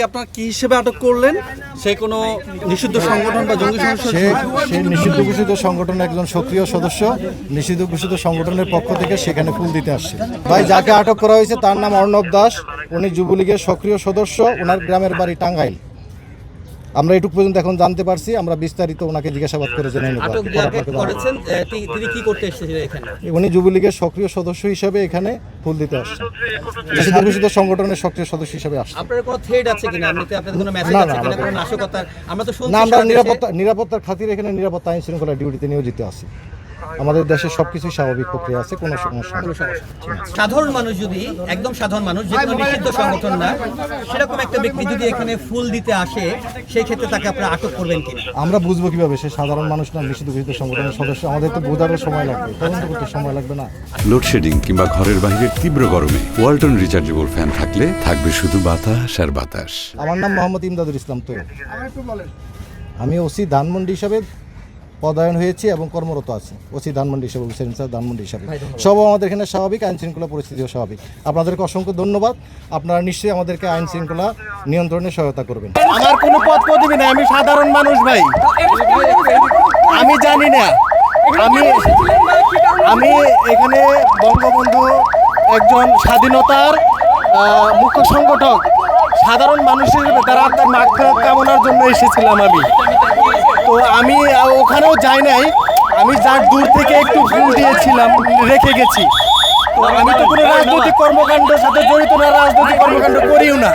আপনারা কি হিসেবে আটক করলেন? সে কোনো নিষিদ্ধ সংগঠন বা জঙ্গি সংগঠন? সে নিষিদ্ধ ঘোষিত সংগঠনের একজন সক্রিয় সদস্য, নিষিদ্ধ ঘোষিত সংগঠনের পক্ষ থেকে সেখানে ফুল দিতে আসছে। ভাই, যাকে আটক করা হয়েছে তার নাম অর্ণব দাস, উনি যুবলীগের সক্রিয় সদস্য, ওনার গ্রামের বাড়ি টাঙ্গাইল। আমরা এটুকু পর্যন্ত এখন জানতে পারছি, আমরা বিস্তারিত ওনাকে জিজ্ঞাসাবাদ করে জেনে নেব। তিনি কি করতে এসেছিলেন এখানে? উনি যুবলীগের সক্রিয় সদস্য হিসেবে এখানে ফুল দিতে আসছেন, নিষিদ্ধ ঘোষিত সংগঠনের সক্রিয় সদস্য হিসেবে আসছেন। আপনার কোনো থ্রেড আছে কিনা? আপনাদের কোনো মেসেজ আছে কিনা, কোনো নাশকতার? আমরা তো শুনছি না, আমরা নিরাপত্তার খাতিরে এখানে নিরাপত্তা আইন শৃঙ্খলা ডিউটিতে নিয়োজিত আছি। আমাদের দেশে সবকিছু স্বাভাবিক প্রক্রিয়া আছে, কোনো সমস্যা নেই। সাধারণ মানুষ যদি, একদম সাধারণ মানুষ, যে কোনো নিষিদ্ধ সংগঠন না, সেরকম একটা ব্যক্তি যদি এখানে ফুল দিতে আসে, সেই ক্ষেত্রে তাকে আপনারা আটক করবেন কিনা? আমরা বুঝবো কিভাবে সে সাধারণ মানুষ না নিষিদ্ধ ঘোষিত সংগঠনের সদস্য? আমাদের তো বোঝারও সময় লাগবে, তদন্ত করতে সময় লাগবে না? লোডশেডিং কিংবা ঘরের বাইরের তীব্র গরমে ওয়ালটন রিচার্জেবল ফ্যান থাকলে থাকবে শুধু বাতাস আর বাতাস। আমার নাম মোহাম্মদ ইমদাদুল ইসলাম। তো আমি ওসি ধানমন্ডি হিসাবে পদায়ন হয়েছি এবং কর্মরত আছি, ওসি ধানমন্ডি হিসাবে, ধানমন্ডি হিসাবে। সব আমাদের এখানে স্বাভাবিক, আইন শৃঙ্খলা পরিস্থিতিও স্বাভাবিক। আপনাদেরকে অসংখ্য ধন্যবাদ। আপনারা নিশ্চয়ই আমাদেরকে আইন শৃঙ্খলা নিয়ন্ত্রণে সহায়তা করবেন। আমার কোনো পদ পদবি নেই, আমি সাধারণ মানুষ ভাই। আমি জানি না, আমি এখানে বঙ্গবন্ধু একজন স্বাধীনতার মুখ্য সংগঠক, সাধারণ মানুষ হিসেবে তার আত্মার মাগফিরাত কামনার জন্য এসেছিলাম আমি। তো আমি ওখানেও যাই নাই, আমি যার দূর থেকে একটু ফুল দিয়েছিলাম, রেখে গেছি। তো আমি তো কোনো রাজনৈতিক কর্মকাণ্ডের সাথে জড়িত না, রাজনৈতিক কর্মকাণ্ড করিও না।